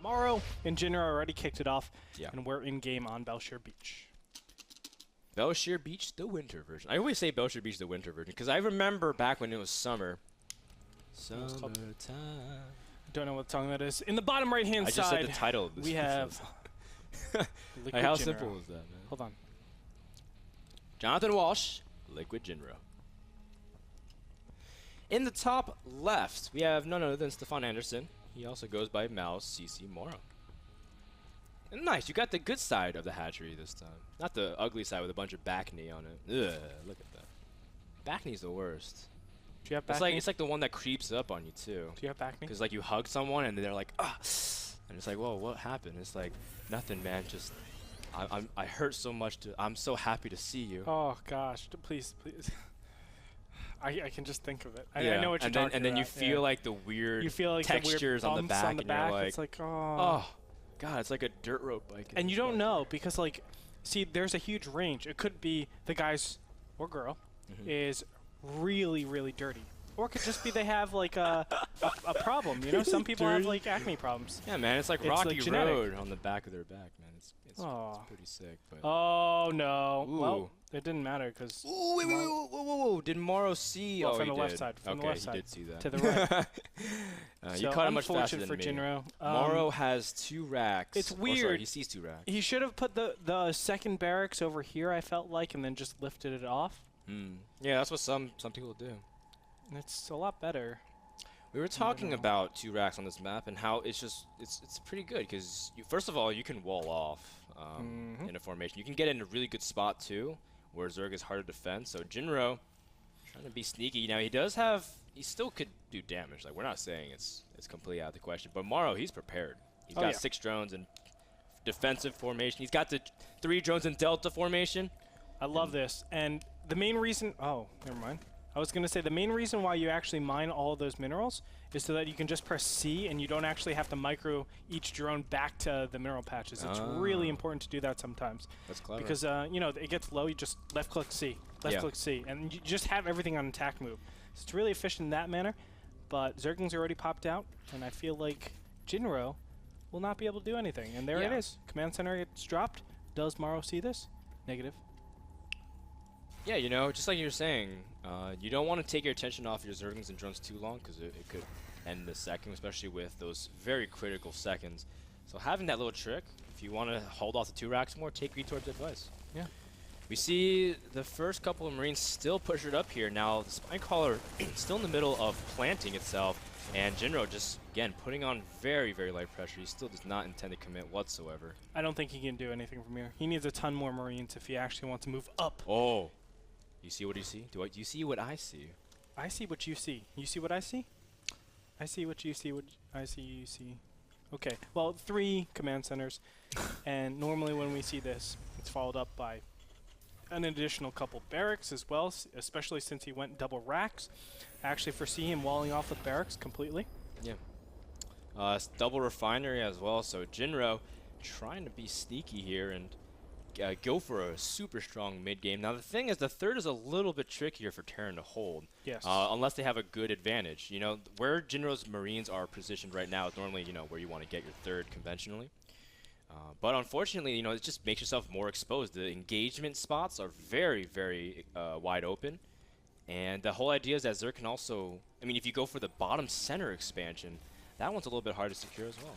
MorroW and Jinro already kicked it off, Yeah. and we're in game on Belshire Beach. Belshire Beach, the winter version. I always say Belshire Beach, the winter version, because I remember back when it was summer. Summertime. Don't know what song that is. In the bottom right-hand side, I just said the title of this. we have Like, how Jinro. simple is that, man? Hold on. Jonathan Walsh, Liquid Jinro. In the top left, we have none other than Stefan Anderson. He also goes by Mouse CC MorroW. And nice, you got the good side of the hatchery this time. Not the ugly side with a bunch of back knee on it. Ugh, look at that. Back knee's the worst. Do you have back knee? It's like the one that creeps up on you too. Do you have back knee? Because like you hug someone and they're like, ah, and it's like, whoa, what happened? It's like, nothing, man. Just, I hurt so much. I'm so happy to see you. Oh gosh, please. I can just think of it. I Yeah. know what you're talking about. And then you feel like the weird textures the weird on the back, and you're like, it's like, oh, God, it's like a dirt rope bike. And you don't know because, like, see, there's a huge range. It could be the guy's or girl is really, really dirty. Or it could just be they have, like, a problem, you know? Some people have, like, acne problems. Yeah, man, it's like Rocky Road on the back of their back, man. It's pretty sick. But oh, no. Ooh. Well, it didn't matter because... Ooh, wait, whoa. Did MorroW see? Well, oh, from he the left did. side. From okay, the left side. he did see that. To the right. You So caught him much faster unfortunate than for me. Jinro. MorroW has 2 racks. It's Oh, sorry, weird. he sees 2 racks. He should have put the second barracks over here, I felt like, and then just lifted it off. Yeah, that's what some people do. It's a lot better. We were talking about 2 racks on this map and how it's pretty good because first of all you can wall off in a formation. You can get in a really good spot too, where Zerg is hard to defend. So Jinro trying to be sneaky. Now he still could do damage. Like we're not saying it's completely out of the question. But MorroW, he's prepared. He's got 6 drones in defensive formation. He's got the 3 drones in Delta formation. I love this. And the main reason, oh, never mind. I was going to say the main reason why you actually mine all of those minerals is so that you can just press C and you don't actually have to micro each drone back to the mineral patches. It's really important to do that sometimes. That's clever. Because, you know, it gets low, you just left-click C, left-click C, and you just have everything on attack move. So it's really efficient in that manner, but Zerglings are already popped out, and I feel like Jinro will not be able to do anything. And there it is. Command center gets dropped. Does MorroW see this? Negative. Yeah, you know, just like you were saying, you don't want to take your attention off your Zerglings and drones too long because it could end the second, especially with those very critical seconds. So having that little trick, if you want to hold off the 2 racks more, take Retort's advice. Yeah. We see the first couple of Marines still push it up here. Now, the Spinecrawler still in the middle of planting itself, and Jinro just, again, putting on very, very light pressure. He still does not intend to commit whatsoever. I don't think he can do anything from here. He needs a ton more Marines if he actually wants to move up. Oh. You see what you see? Do you see what I see? I see what you see. You see what I see? I see what you see. What I see, you see. Okay. Well, 3 command centers, and normally when we see this, it's followed up by an additional couple barracks as well, especially since he went double racks. I actually foresee him walling off with barracks completely. Yeah. Double refinery as well. So Jinro trying to be sneaky here and go for a super strong mid game. Now the thing is, the third is a little bit trickier for Terran to hold. Yes. Unless they have a good advantage. You know, where Jinro's Marines are positioned right now is normally, you know, where you want to get your third conventionally. But unfortunately, you know, it just makes yourself more exposed. The engagement spots are very, very wide open. And the whole idea is that Zerg can also, I mean, if you go for the bottom center expansion, that one's a little bit hard to secure as well.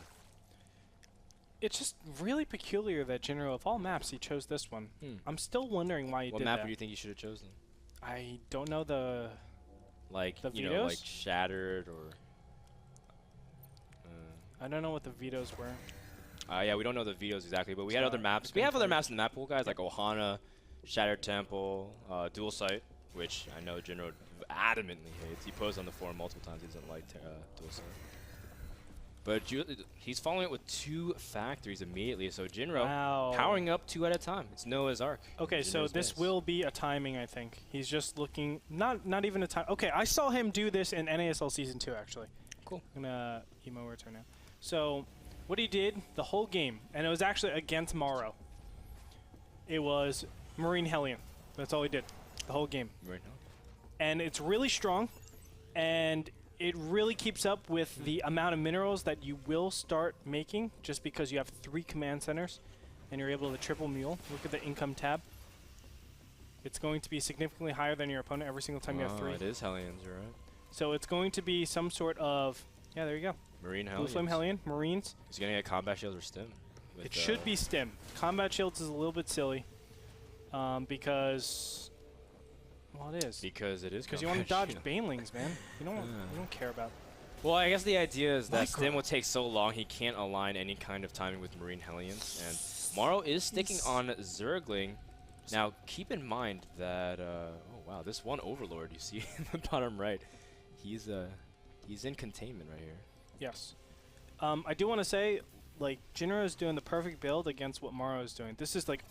It's just really peculiar that Jinro, of all maps, he chose this one. I'm still wondering why he did that. What map do you think you should have chosen? I don't know the... Like, the you vetoes? know, like Shattered or... I don't know what the vetoes were. Yeah, we don't know the vetoes exactly, but we had other maps. We have other maps in the map pool, guys, like Ohana, Shattered Temple, Dual Sight, which I know Jinro adamantly hates. He posted on the forum multiple times he doesn't like Dual Sight. But he's following it with 2 factories immediately, so Jinro powering up 2 at a time. It's Noah's Ark. Okay, so this will be a timing, I think. He's just looking, not even a time. Okay, I saw him do this in NASL Season 2, actually. Cool. I'm going to emo return now. So what he did the whole game, and it was actually against MorroW. It was Marine Hellion. That's all he did the whole game. Right now. And it's really strong, and it really keeps up with the amount of minerals that you will start making just because you have 3 command centers and you're able to triple mule. Look at the income tab. It's going to be significantly higher than your opponent every single time you have 3. It is Hellions, you're right. So it's going to be some sort of, yeah, there you go. Marine Blue Hellions. Flame Hellion, Marines. He's going to get combat shields or stim. It should be stim. Combat shields is a little bit silly because, well, it is. Because it is Because you want to dodge banelings, man. You don't care about. Well, I guess the idea is that stim will take so long he can't align any kind of timing with Marine Hellions. And MorroW is sticking on Zergling. Now, keep in mind that, oh wow, this one Overlord you see in the bottom right, he's in containment right here. Yes. I do want to say, like, Jinro is doing the perfect build against what MorroW is doing. This is, like,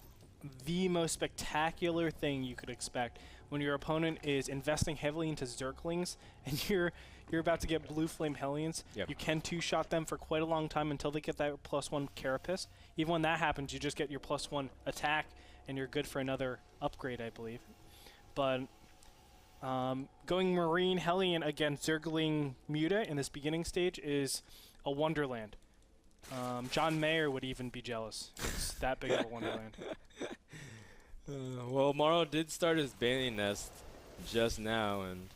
the most spectacular thing you could expect when your opponent is investing heavily into Zerglings and you're about to get Blue Flame Hellions. Yep. You can 2-shot them for quite a long time until they get that +1 Carapace. Even when that happens, you just get your +1 attack and you're good for another upgrade, I believe. But going Marine Hellion against Zergling Muta in this beginning stage is a wonderland. John Mayer would even be jealous. It's that big of a wonderland. Well, MorroW did start his Baneling Nest just now, and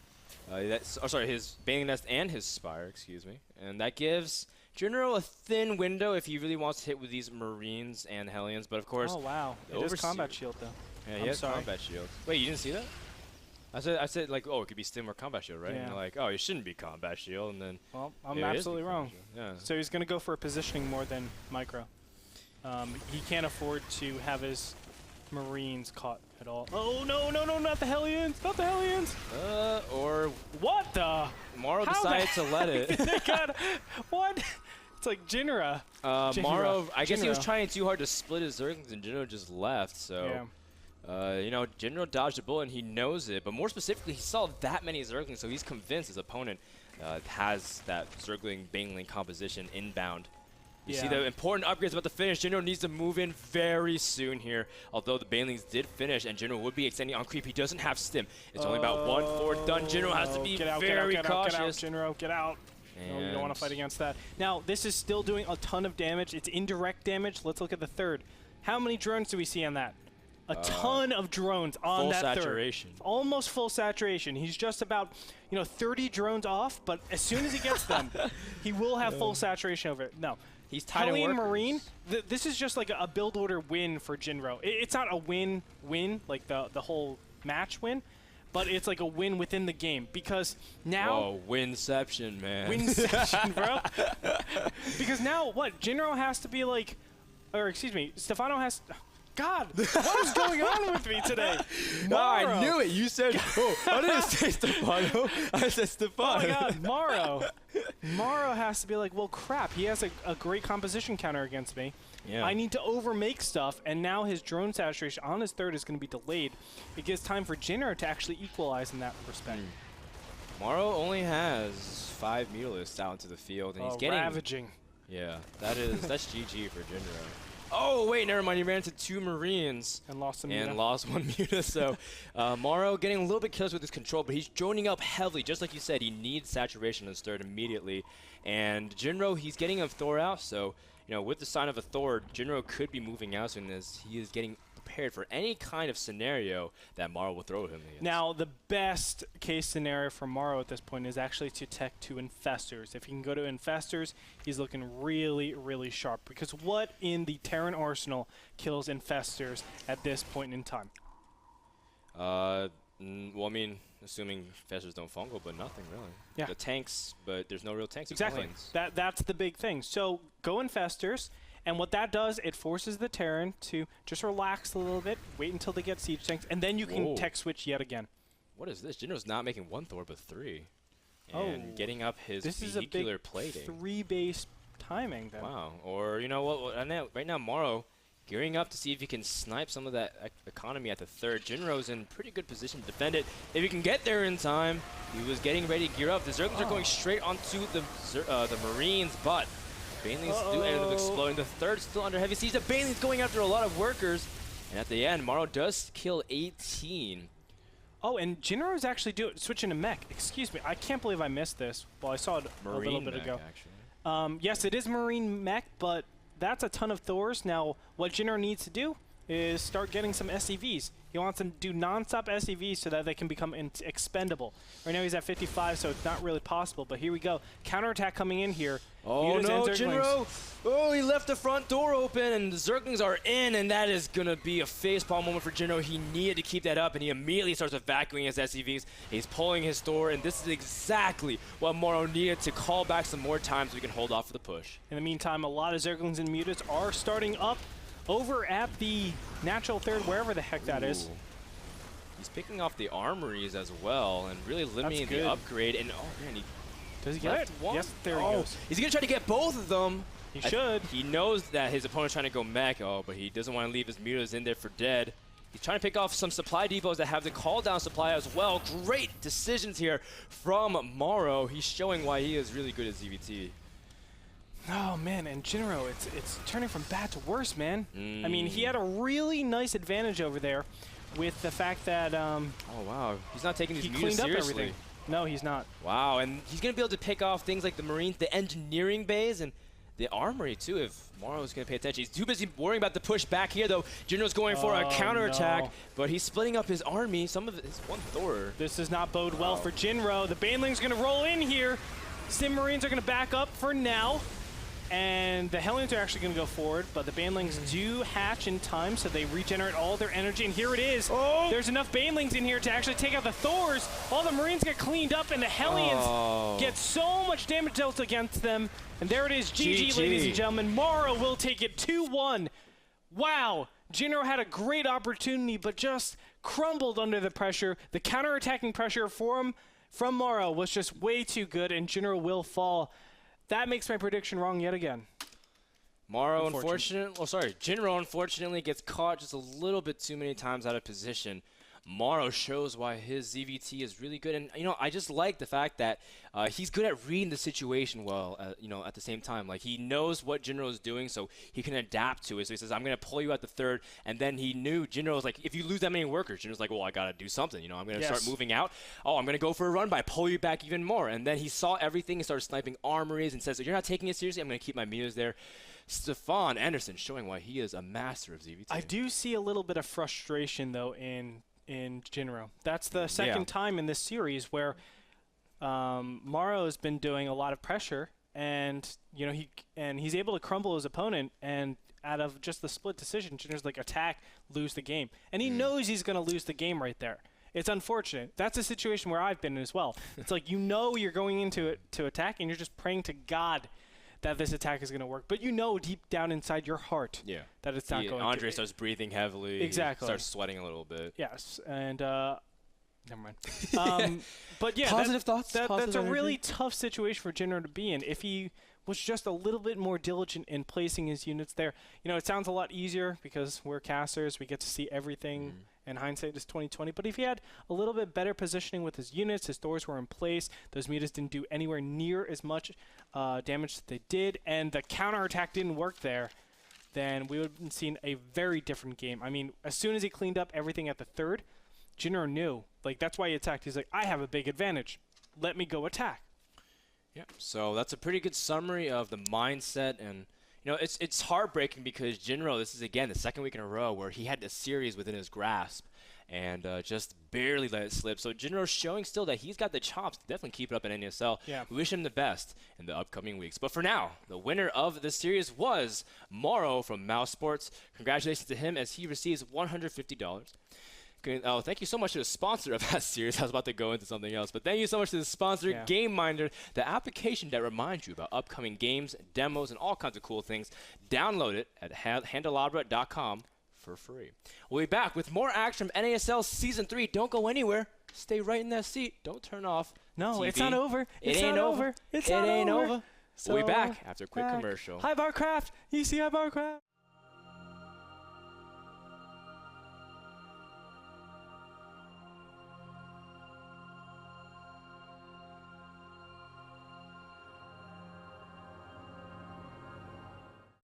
his Baneling Nest and his Spire, excuse me, and that gives Jinro a thin window if he really wants to hit with these Marines and Hellions. But of course, oh wow, it is combat shield though. Yeah, he has combat shield. Wait, you didn't see that? I said like, oh, it could be stim or combat shield, right? Yeah. And you're like, oh, it shouldn't be combat shield, and then well, I'm absolutely wrong. Yeah. So he's going to go for positioning more than micro. He can't afford to have his Marines caught at all. Oh no, not the Hellions, not the Hellions. Or what the? MorroW decided to let it. What? It's like Jinra. MorroW, I guess he was trying too hard to split his Zerglings, and Jinro just left. So. Yeah. You know, Jinro dodged a bullet and he knows it, but more specifically, he saw that many Zerglings, so he's convinced his opponent has that Zergling Baneling composition inbound. You see the important upgrades about to finish. Jinro needs to move in very soon here, although the Banelings did finish and Jinro would be extending on creep. He doesn't have stim. It's only about 1/4 done. Jinro has to be very cautious. Get out, Jinro, get out. No, you don't want to fight against that. Now, this is still doing a ton of damage. It's indirect damage. Let's look at the third. How many drones do we see on that? A ton of drones on that third. Full saturation. Almost full saturation. He's just about, 30 drones off, but as soon as he gets them, he will have full saturation over it. No. He's tied in Hellion Marine, this is just like a build order win for Jinro. It's not a win-win, like the whole match win, but it's like a win within the game because now... Whoa, winception, man. Winception, bro. Because now, what? Jinro has to be like... Or, excuse me, Stefano has... God, what is going on with me today? No, I knew it. You said, oh, I didn't say Stefano. I said Stefano. Oh my God, MorroW. MorroW has to be like, well, crap. He has a great composition counter against me. Yeah. I need to overmake stuff, and now his drone saturation on his third is going to be delayed. It gives time for Jinro to actually equalize in that respect. MorroW only has 5 Mutalisks out into the field, and he's getting ravaging. Yeah, that's GG for Jinro. Oh, wait, never mind. He ran into 2 Marines. And lost a Muta. And lost 1 Muta. So MorroW getting a little bit careless with his control, but he's joining up heavily. Just like you said, he needs saturation on his third immediately. And Jinro, he's getting a Thor out. So, with the sign of a Thor, Jinro could be moving out soon as he is getting prepared for any kind of scenario that MorroW will throw him against. Now, the best case scenario for MorroW at this point is actually to tech to Infestors. If he can go to Infestors, he's looking really, really sharp. Because what in the Terran arsenal kills Infestors at this point in time? Well, I mean, assuming Infestors don't fungal, but nothing really. Yeah. The tanks, but there's no real tanks. Exactly. That's the big thing. So go Infestors. And what that does, it forces the Terran to just relax a little bit, wait until they get siege tanks, and then you can tech switch yet again. What is this? Jinro's not making 1 Thor, but 3. And getting up his vehicular plating. This is a big 3-base timing then. Wow. Or, you know what, right now MorroW gearing up to see if he can snipe some of that economy at the third. Jinro's in pretty good position to defend it. If he can get there in time, he was getting ready to gear up. The Zerglings are going straight onto the Marines, but Banelings do end up exploding. The third still under heavy siege. The Banelings going after a lot of workers. And at the end, MorroW does kill 18. Oh, and Jinro is actually switching to mech. Excuse me, I can't believe I missed this. Well, I saw it a little bit ago. Actually. Yes, it is Marine mech, but that's a ton of Thors. Now, what Jinro needs to do is start getting some SCVs. He wants them to do non-stop SCVs so that they can become expendable. Right now he's at 55, so it's not really possible, but here we go. Counterattack coming in here. Oh no, Jinro! Oh, he left the front door open, and the Zerglings are in, and that is going to be a facepalm moment for Jinro. He needed to keep that up, and he immediately starts evacuating his SCVs. He's pulling his door, and this is exactly what MorroW needed to call back some more time so we can hold off for the push. In the meantime, a lot of Zerglings and mutants are starting up over at the natural third, wherever the heck that is. He's picking off the armories as well, and really limiting the upgrade. And oh man, does he get it? One? Yes, there he goes. He's gonna try to get both of them. He should. He knows that his opponent's trying to go mech. Oh, but he doesn't want to leave his mutas in there for dead. He's trying to pick off some supply depots that have the call down supply as well. Great decisions here from MorroW. He's showing why he is really good at ZVT. Oh man, and Jinro, it's turning from bad to worse, man. I mean, he had a really nice advantage over there with the fact that oh wow, he's not taking these mutas cleaned seriously. Up everything. No, he's not. Wow, and he's gonna be able to pick off things like the Marines, the engineering bays, and the armory too if MorroW's gonna pay attention. He's too busy worrying about the push back here though. Jinro's going for a counterattack, but he's splitting up his army. Some of his one Thor. This does not bode well for Jinro. The Baneling's gonna roll in here. Sim Marines are gonna back up for now. And the Hellions are actually going to go forward, but the Banelings do hatch in time, so they regenerate all their energy. And here it is. Oh. There's enough Banelings in here to actually take out the Thors. All the Marines get cleaned up, and the Hellions get so much damage dealt against them. And there it is. GG, ladies and gentlemen. MorroW will take it 2-1. Wow. Jinro had a great opportunity, but just crumbled under the pressure. The counterattacking pressure from MorroW was just way too good, and Jinro will fall. That makes my prediction wrong yet again. Jinro unfortunately gets caught just a little bit too many times out of position. MorroW shows why his ZVT is really good, and you know, I just like the fact that he's good at reading the situation well. You know, at the same time, like he knows what Jinro is doing, so he can adapt to it. So he says, "I'm going to pull you at the third," and then he knew Jinro was like, "If you lose that many workers," Jinro's like, "Well, I got to do something. You know, I'm going to start moving out. Oh, I'm going to go for a run by, pull you back even more." And then he saw everything and started sniping armories and says, "If you're not taking it seriously, I'm going to keep my mutas there." Stefan Anderson showing why he is a master of ZVT. I do see a little bit of frustration though in Jinro. That's the second time in this series where MorroW has been doing a lot of pressure, and you know he's able to crumble his opponent, and out of just the split decision, Jinro's like attack, lose the game, and he knows he's going to lose the game right there. It's unfortunate. That's a situation where I've been in as well. It's like you know you're going into it to attack, and you're just praying to God that this attack is going to work, but you know deep down inside your heart that it's not going to. Andre starts breathing heavily. Exactly. Starts sweating a little bit. Yes, and never mind. But yeah, positive thoughts. That's a really tough situation for Jinro to be in. If he was just a little bit more diligent in placing his units there, you know, it sounds a lot easier because we're casters. We get to see everything. And hindsight is 20/20. But if he had a little bit better positioning with his units, his Thors were in place, those mutas didn't do anywhere near as much damage that they did, and the counterattack didn't work there, then we would have seen a very different game. I mean, as soon as he cleaned up everything at the third, Jinro knew. Like, that's why he attacked. He's like, I have a big advantage. Let me go attack. Yeah, so that's a pretty good summary of the mindset. And you know, it's heartbreaking because Jinro, this is again the second week in a row where he had the series within his grasp and just barely let it slip. So Jinro's showing still that he's got the chops to definitely keep it up in NASL. Yeah. We wish him the best in the upcoming weeks. But for now, the winner of the series was MorroW from Mouse Sports. Congratulations to him as he receives $150. Oh, thank you so much to the sponsor of that series. I was about to go into something else, but thank you so much to the sponsor, GameMinder, the application that reminds you about upcoming games, demos, and all kinds of cool things. Download it at handelabra.com for free. We'll be back with more action from NASL Season 3. Don't go anywhere. Stay right in that seat. Don't turn off No, TV. It's not over. It ain't over. It ain't over. So we'll be back after a quick commercial. Hi, Barcraft. You see Hi, Barcraft.